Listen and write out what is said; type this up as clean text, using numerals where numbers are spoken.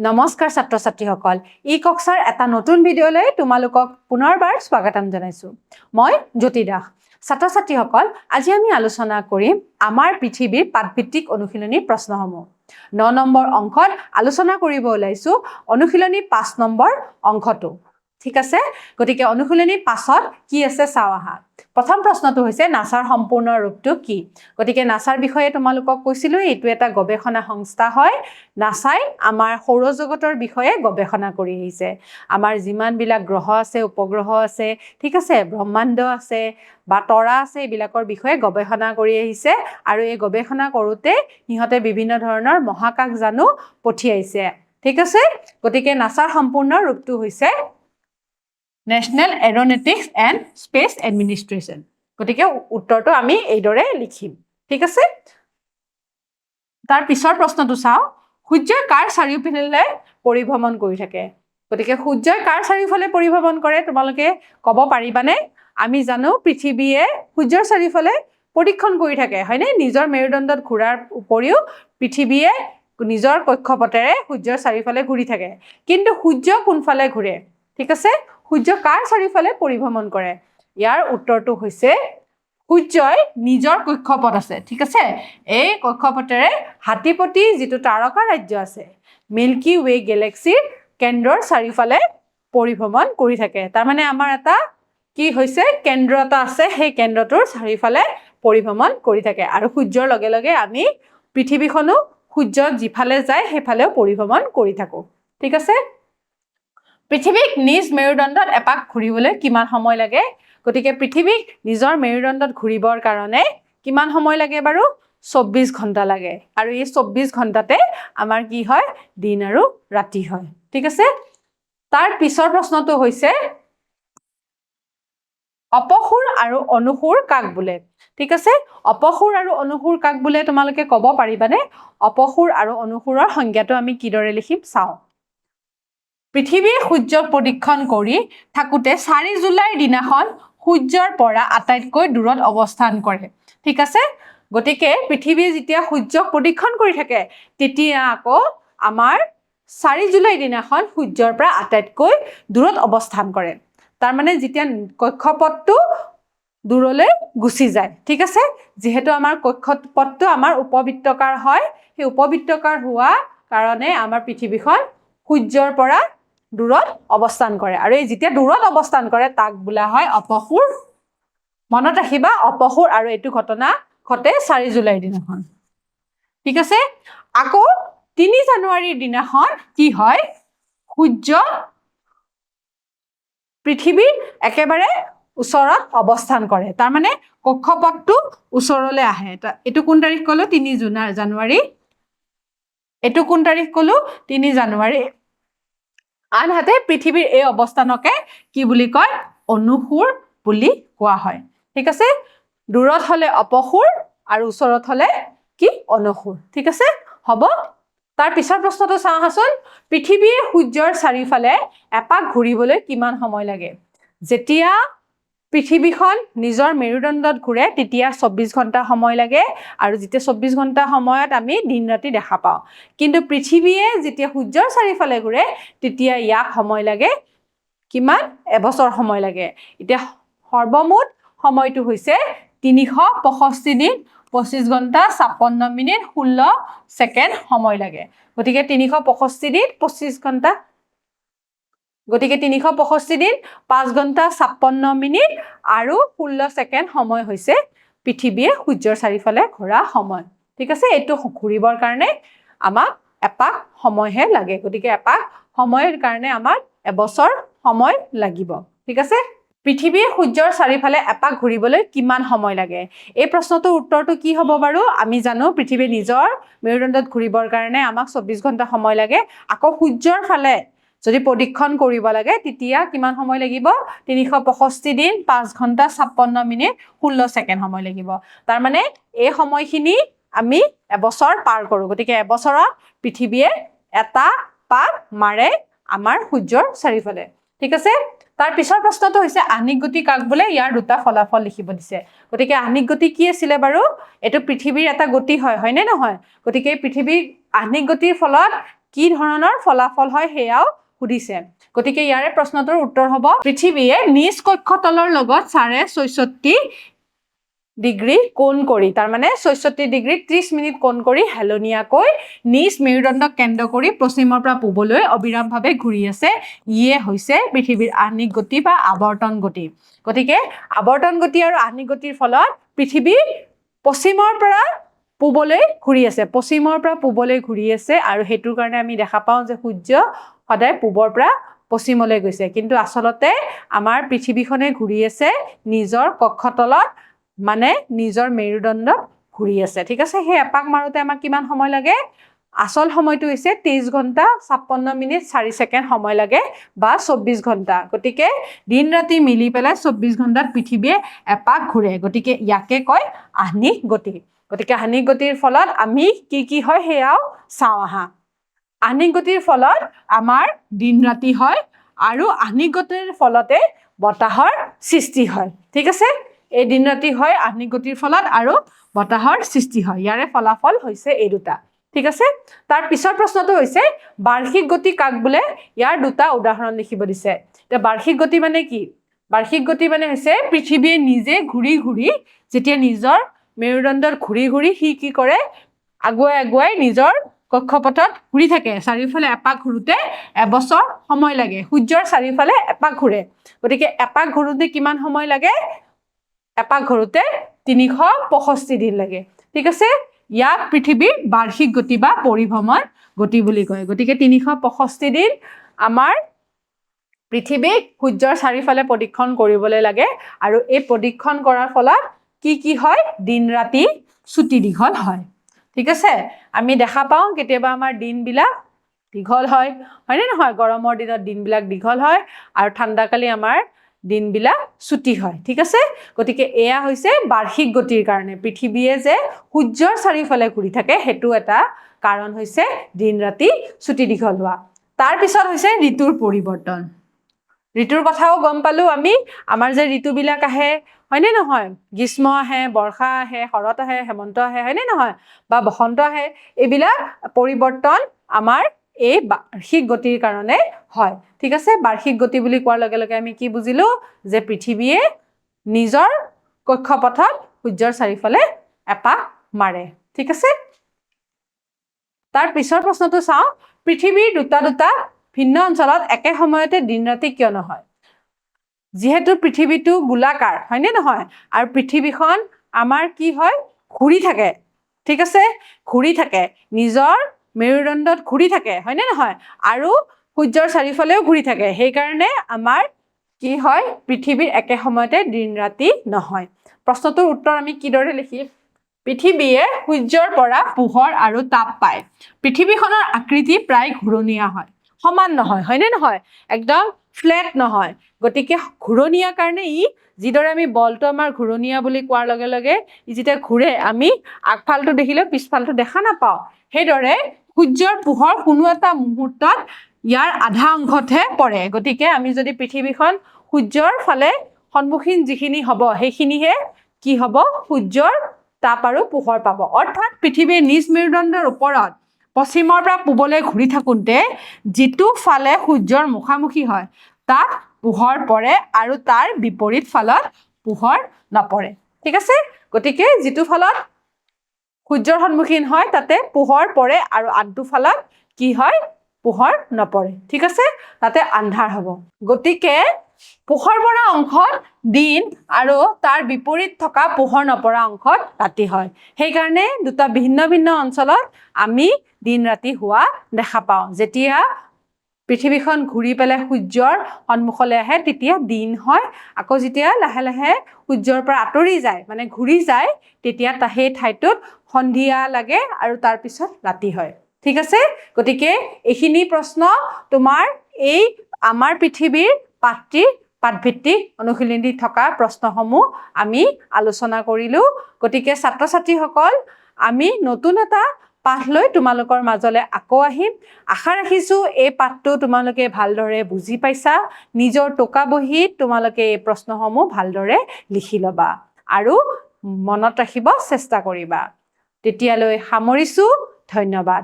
নমস্কাৰ ছাত্ৰ ছাত্ৰীসকল ই কক্সৰ এটা নতুন ভিডিঅ'লৈ তোমালোকক পুনৰবাৰ স্বাগতম জনাইছো মই জ্যোতি দাস ছাত্ৰ ছাত্ৰীসকল আজি আমি আলোচনা কৰিম আমাৰ পৃথিৱীৰ পাঠভিত্তিক অনুশীলনী প্ৰশ্নসমূহ 9 নম্বৰ অংকত আলোচনা কৰিব ওলাইছো অনুশীলনী 5 নম্বৰ অংকটো ঠিক আছে গতিকে অনুশীলনী 5ত কি আছে চাও আহা প্ৰথম প্ৰশ্নটো হৈছে নাসাৰ সম্পূৰ্ণ ৰূপটো কি গতিকে নাসাৰ বিষয়ে তোমালোকক কৈছিলো এটো এটা গৱেষণা সংস্থা হয় নাসাই আমাৰ সৌৰজগতৰ বিষয়ে গৱেষণা কৰি আহিছে আমাৰ যিমান বিলাক গ্ৰহ আছে উপগ্ৰহ আছে ঠিক আছে ব্ৰহ্মাণ্ড আছে বা তৰা আছে এইবিলাকৰ বিষয়ে গৱেষণা কৰি আহিছে আৰু এই গৱেষণা কৰোতে ইহতে বিভিন্ন ধৰণৰ মহাকাশ জানু পঠিয়াইছে ঠিক আছে গতিকে নাসাৰ সম্পূৰ্ণ ৰূপটো হৈছে National Aeronautics and Space Administration গতিকে উত্তৰটো আমি এইদৰে লিখিম ঠিক আছে তাৰ পিছৰ প্ৰশ্নটো চাও সূৰ্যই কাৰ চাৰিওফালে পৰিভ্ৰমণ কৰি থাকে গতিকে সূৰ্যই কাৰ চাৰিওফালে পৰিভ্ৰমণ কৰে তোমালোকে ক'ব পাৰিবানে আমি জানো পৃথিৱীয়ে সূৰ্যৰ চাৰিওফালে পৰীক্ষণ কৰি থাকে হয়নে নিজৰ মেৰুদণ্ডত ঘূৰাৰ উপৰিও পৃথিৱীয়ে নিজৰ কক্ষপথেৰে সূৰ্যৰ চাৰিওফালে ঘূৰি থাকে কিন্তু সূৰ্য কোনফালে ঘূৰে ঠিক আছে সূৰ্য কাৰ চাৰিওফালে পৰিভ্ৰমণ কৰে ইয়াৰ উত্তৰটো হৈছে সূৰ্যই নিজৰ কক্ষপথ আছে ঠিক আছে এই কক্ষপথেৰে হাতীপতি যেটো তাৰকা ৰাজ্য আছে মিল্কি ৱে গেলেক্সিৰ কেন্দ্ৰৰ চাৰিওফালে পৰিভ্ৰমণ কৰি থাকে তাৰ মানে আমাৰ এটা কি হৈছে কেন্দ্ৰ এটা আছে সেই কেন্দ্ৰটোৰ চাৰিওফালে পৰিভ্ৰমণ কৰি থাকে আৰু সূৰ্যৰ লগে লগে আমি পৃথিৱীখনো সূৰ্য যিফালে যায় সেইফালেও পৰিভ্ৰমণ কৰি থাকো ঠিক আছে পৃথিৱীক নিজ মেৰুদণ্ডত এপাক ঘূৰিবলৈ কিমান সময় লাগে গতিকে পৃথিৱীক নিজৰ মেৰুদণ্ডত ঘূৰিবৰ কাৰণে কিমান সময় লাগে বাৰু 24 ঘণ্টা লাগে আৰু এই 24 ঘণ্টাতে আমাৰ কি হয় দিন আৰু ৰাতি হয় ঠিক আছে তাৰ পিছৰ প্ৰশ্নটো হৈছে অপসূৰ আৰু অনুসূৰ কাক বোলে ঠিক আছে অপসূৰ আৰু অনুসূৰ কাক বোলে তোমালোকে ক'ব পাৰিবানে অপসূৰ আৰু অনুসূৰৰ সংজ্ঞাটো আমি কিদৰে লিখিম চাও পৃথিৱীৰ সূৰ্যক পৰীক্ষণ কৰি থাকুতে 4 জুলাইৰ দিনাখন সূৰ্যৰ পৰা আটাইতকৈ দূৰত অৱস্থান কৰে ঠিক আছে গতিকে পৃথিৱীয়ে যেতিয়া সূৰ্যক পৰীক্ষণ কৰি থাকে তেতিয়া আকৌ আমাৰ 4 জুলাই দিনাখন সূৰ্যৰ পৰা আটাইতকৈ দূৰত অৱস্থান কৰে তাৰ মানে যেতিয়া কক্ষপথটো দূৰলৈ গুচি যায় ঠিক আছে যেহেতু আমাৰ কক্ষপথটো আমাৰ উপবৃত্তাকাৰ হয় সেই উপবৃত্তাকাৰ হোৱা কাৰণে আমাৰ পৃথিৱীখন সূৰ্যৰ পৰা দূৰত অৱস্থান কৰে আৰু এই যেতিয়া দূৰত অৱস্থান কৰে তাক বোলা হয় অপসূৰ মনত ৰাখিবা অপসূৰ আৰু এইটো ঘটনা ঘটে 4 জুলাইৰ দিনাখন ঠিক আছে আকৌ 3 জানুৱাৰীৰ দিনাখন কি হয় সূৰ্য পৃথিৱীৰ একেবাৰে ওচৰত অৱস্থান কৰে তাৰ মানে কক্ষপথটো ওচৰলৈ আহে এটো কোন তাৰিখ কলো 3 জানুৱাৰী এটো কোন তাৰিখ কলো 3 জানুৱাৰী আনহাতে পৃথিৱীৰ এই অৱস্থানকে কি বুলি কয় অনুসূৰ বুলি কোৱা হয় ঠিক আছে দূৰত হলে অপসূৰ আৰু ওচৰত হলে কি অনুসূৰ ঠিক আছে হ'ব তাৰ পিছৰ প্ৰশ্নটো চাওঁহাচোন পৃথিৱীৰ সূৰ্যৰ চাৰিওফালে এপাক ঘূৰিবলৈ কিমান সময় লাগে যেতিয়া পৃথিৱীখন নিজৰ মেৰুদণ্ডত ঘূৰে তেতিয়া 24 ঘণ্টা সময় লাগে আৰু যেতিয়া 24 ঘণ্টা সময়ত আমি দিন ৰাতি দেখা পাওঁ কিন্তু পৃথিৱীয়ে যেতিয়া সূৰ্যৰ চাৰিওফালে ঘূৰে তেতিয়া ইয়াক সময় লাগে কিমান এবছৰ সময় লাগে এতিয়া সৰ্বমুঠ সময়টো হৈছে 365 দিন 25 ঘণ্টা 56 মিনিট 16 সেকেন্ড সময় লাগে গতিকে 365 দিন 25 ঘণ্টা গতিকে 365 দিন 5 ঘণ্টা 56 মিনিট আৰু 16 সেকেন্ড সময় হৈছে পৃথিৱীয়ে সূৰ্যৰ চাৰিওফালে ঘূৰা সময় ঠিক আছে এটো ঘূৰিবৰ কাৰণে আমাক এপাক সময়হে লাগে গতিকে এপাক সময়ৰ কাৰণে আমাক এবছৰ সময় লাগিব ঠিক আছে পৃথিৱীৰ সূৰ্যৰ চাৰিওফালে এপাক ঘূৰিবলৈ কিমান সময় লাগে এই প্ৰশ্নটোৰ উত্তৰটো কি হ'ব বাৰু আমি জানো পৃথিৱীৰ নিজৰ মেৰুদণ্ডত ঘূৰিবৰ কাৰণে আমাক 24 ঘণ্টা সময় লাগে আকৌ সূৰ্যৰ ফালে যদি পৰীক্ষণ কৰিব লাগে তেতিয়া কিমান সময় লাগিব 365 দিন 5 ঘণ্টা 56 মিনিট 16 সেকেন্ড সময় লাগিব তাৰ মানে এই সময়খিনি আমি এবছৰ পাৰ কৰো গতিকে এবছৰত পৃথিৱীয়ে এটা পাক মাৰে আমাৰ সূৰ্যৰ চাৰিওফালে ঠিক আছে তাৰ পিছৰ প্ৰশ্নটো হৈছে আহ্নিক গতি কাক বোলে ইয়াৰ দুটা ফলাফল লিখিব দিছে গতিকে আহ্নিক গতি কি আছিল বাৰু এটো পৃথিৱীৰ এটা গতি হয় নে নহয় গতিকে পৃথিৱীৰ আহ্নিক গতিৰ ফলত কি ধৰণৰ ফলাফল হয় সেয়াও সুধিছে গতিকে ইয়াৰে প্ৰশ্নটোৰ উত্তৰ হ'ব পৃথিৱীয়ে নিজ কক্ষতলৰ লগত ৬৬ ডিগ্ৰী কোণ কৰি তাৰ মানে ৬৬ ডিগ্ৰী ৩০ মিনিট কোণ কৰি হেলনীয়াকৈ নিজ মেৰুদণ্ডক কেন্দ্ৰ কৰি পশ্চিমৰ পৰা পূবলৈ অবিৰামভাৱে ঘূৰি আছে ইয়ে হৈছে পৃথিৱীৰ আহ্নিক গতি বা আৱৰ্তন গতি গতিকে আৱৰ্তন গতি আৰু আহ্নিক গতিৰ ফলত পৃথিৱী পশ্চিমৰ পৰা পূবলৈ ঘূৰি আছে পশ্চিমৰ পৰা পূবলৈ ঘূৰি আছে আৰু হেতুৰ কাৰণে আমি দেখা পাওঁ যে সূৰ্য সদায় পূবৰ পৰা পশ্চিমলৈ গৈছে কিন্তু আচলতে আমাৰ পৃথিৱীখনে ঘূৰি আছে নিজৰ কক্ষতলত মানে নিজৰ মেৰুদণ্ডত ঘূৰি আছে ঠিক আছে সেই এপাক মাৰোতে আমাক কিমান সময় লাগে আসল সময়টো হৈছে 23 ঘণ্টা 56 মিনিট 4 সেকেন্ড সময় লাগে বা 24 ঘণ্টা গতিকে দিন ৰাতি মিলি পেলাই 24 ঘণ্টাত পৃথিৱীয়ে এপাক ঘূৰে গতিকে ইয়াকে কয় আহ্নিক গতি গতিকে আহ্নিক গতিৰ ফলত আমি কি হয় সেয়াও চাওঁ আহা আহ্নিক গতিৰ ফলত আমাৰ দিন ৰাতি হয় আৰু আহ্নিক গতিৰ ফলতে বতাহৰ সৃষ্টি হয় ঠিক আছে এই দিন ৰাতি হয় আহ্নিক গতিৰ ফলত আৰু বতাহৰ সৃষ্টি হয় ইয়াৰে ফলাফল হৈছে এই দুটা ঠিক আছে তাৰ পিছৰ প্ৰশ্নটো হৈছে বাৰ্ষিক গতি কাক বোলে ইয়াৰ দুটা উদাহৰণ লিখিব দিছে তে বাৰ্ষিক গতি মানে কি বাৰ্ষিক গতি মানে হৈছে পৃথিৱীয়ে নিজে ঘূৰি ঘূৰি যেতিয়া নিজৰ মেৰুদণ্ডৰ ঘূৰি ঘূৰি সি কি কৰে আগুৱাই নিজৰ কক্ষপথত ঘূৰি থাকে চাৰিওফালে এপাক ঘূৰোতে এবছৰ সময় লাগে সূৰ্যৰ চাৰিওফালে এপাক ঘূৰে গতিকে এপাক ঘূৰোতে কিমান সময় লাগে এপাক ঘূৰোতে 365 দিন লাগে ঠিক আছে ইয়াক পৃথিৱীৰ বাৰ্ষিক গতি বা পৰিভ্ৰমণ গতি বুলি কয় গতিকে 365 দিন আমাৰ পৃথিৱীক সূৰ্যৰ চাৰিওফালে প্ৰদক্ষিণ কৰিবলৈ লাগে আৰু এই প্ৰদক্ষিণ কৰাৰ ফলত কি হয় দিন ৰাতি ছুটি দীঘল হয় ঠিক আছে আমি দেখা পাওঁ কেতিয়াবা আমাৰ দিনবিলাক দীঘল হয় হয়নে নহয় গৰমৰ দিনত দিনবিলাক দীঘল হয় আৰু ঠাণ্ডাকালি আমাৰ দিনবিলাক ছুটি হয় ঠিক আছে গতিকে এয়া হৈছে বাৰ্ষিক গতিৰ কাৰণে পৃথিৱীয়ে যে সূৰ্যৰ চাৰিওফালে ঘূৰি থাকে হেতু এটা কাৰণ হৈছে দিন ৰাতি ছুটি দীঘল হোৱা তাৰ পিছত হৈছে ঋতুৰ পৰিৱৰ্তন ঋতুৰ কথাও গম পালো আমি আমাৰ যে ঋতুবিলাক আহে হয়নে নহয় গ্ৰীষ্ম আহে বৰ্ষা আহে শৰৎ আহে হেমন্ত আহে হয়নে নহয় বা বসন্ত আহে এইবিলাক পৰিৱৰ্তন আমাৰ এই বাৰ্ষিক গতিৰ কাৰণে হয় ঠিক আছে বাৰ্ষিক গতি বুলি কোৱাৰ লগে লগে আমি কি বুজিলো যে পৃথিৱীয়ে নিজৰ কক্ষপথত সূৰ্যৰ চাৰিওফালে এপাক মাৰে ঠিক আছে তাৰ পিছৰ প্ৰশ্নটো চাওঁ পৃথিৱীৰ দুটা ভিন্ন অঞ্চলত একে সময়তে দিন ৰাতি কিয় নহয় যিহেতু পৃথিৱীটো গোলাকাৰ হয়নে নহয় আৰু পৃথিৱীখন আমাৰ কি হয় ঘূৰি থাকে ঠিক আছে ঘূৰি থাকে নিজৰ মেৰুদণ্ডত ঘূৰি থাকে হয়নে নহয় আৰু সূৰ্যৰ চাৰিওফালেও ঘূৰি থাকে সেই কাৰণে আমাৰ কি হয় পৃথিৱীৰ একে সময়তে দিন ৰাতি নহয় প্ৰশ্নটোৰ উত্তৰ আমি কিদৰে লিখিম পৃথিৱীয়ে সূৰ্যৰ পৰা পোহৰ আৰু তাপ পায় পৃথিৱীখনৰ আকৃতি প্ৰায় ঘূৰণীয়া হয় সমান নহয় হয়নে নহয় একদম ফ্লেট নহয় গতিকে ঘূৰণীয়া কাৰণে ই যিদৰে আমি বলটো আমাৰ ঘূৰণীয়া বুলি কোৱাৰ লগে লগে ই যেতিয়া ঘূৰে আমি আগফালটো দেখিলে পিছফালটো দেখা নাপাওঁ সেইদৰে সূৰ্যৰ পোহৰ কোনো এটা মুহূৰ্তত ইয়াৰ আধা অংশতহে পৰে গতিকে আমি যদি পৃথিৱীখন সূৰ্যৰ ফালে সন্মুখীন যিখিনি হ'ব সেইখিনিহে কি হ'ব সূৰ্যৰ তাপ আৰু পোহৰ পাব অৰ্থাৎ পৃথিৱীৰ নিজ মেৰুদণ্ডৰ ওপৰত পশ্চিমৰ পৰা পূবলৈ ঘূৰি থাকোঁতে যিটো ফালে সূৰ্যৰ মুখামুখি হয় তাত পোহৰ পৰে আৰু তাৰ বিপৰীত ফালত পোহৰ নপৰে ঠিক আছে গতিকে যিটো ফালত সূৰ্যৰ সন্মুখীন হয় তাতে পোহৰ পৰে আৰু আনটো ফালত কি হয় পোহৰ নপৰে ঠিক আছে তাতে আন্ধাৰ হ'ব গতিকে পোহৰ পৰা অংশত দিন আৰু তাৰ বিপৰীত থকা পোহৰ নপৰা অংশত ৰাতি হয় সেইকাৰণে দুটা ভিন্ন ভিন্ন অঞ্চলত আমি দিন ৰাতি হোৱা দেখা পাওঁ যেতিয়া পৃথিৱীখন ঘূৰি পেলাই সূৰ্যৰ সন্মুখলৈ আহে তেতিয়া দিন হয় আকৌ যেতিয়া লাহে লাহে সূৰ্যৰ পৰা আঁতৰি যায় মানে ঘূৰি যায় তেতিয়া সেই ঠাইটোত সন্ধিয়া লাগে আৰু তাৰ পিছত ৰাতি হয় ঠিক আছে গতিকে এইখিনি প্ৰশ্ন তোমাৰ এই আমাৰ পৃথিৱীৰ পাঠভিত্তিক অনুশীলনী থকা প্ৰশ্নসমূহ আমি আলোচনা কৰিলো গতিকে ছাত্ৰ ছাত্ৰীসকল আমি নতুন এটা পাঠ লৈ তোমালোকৰ মাজলৈ আকৌ আহিম আশা ৰাখিছো এই পাঠটো তোমালোকে ভালদৰে বুজি পাইছা নিজৰ টোকা বহীত তোমালোকে এই প্ৰশ্নসমূহ ভালদৰে লিখি ল'বা আৰু মনত ৰাখিব চেষ্টা কৰিবা তেতিয়ালৈ সামৰিছো ধন্যবাদ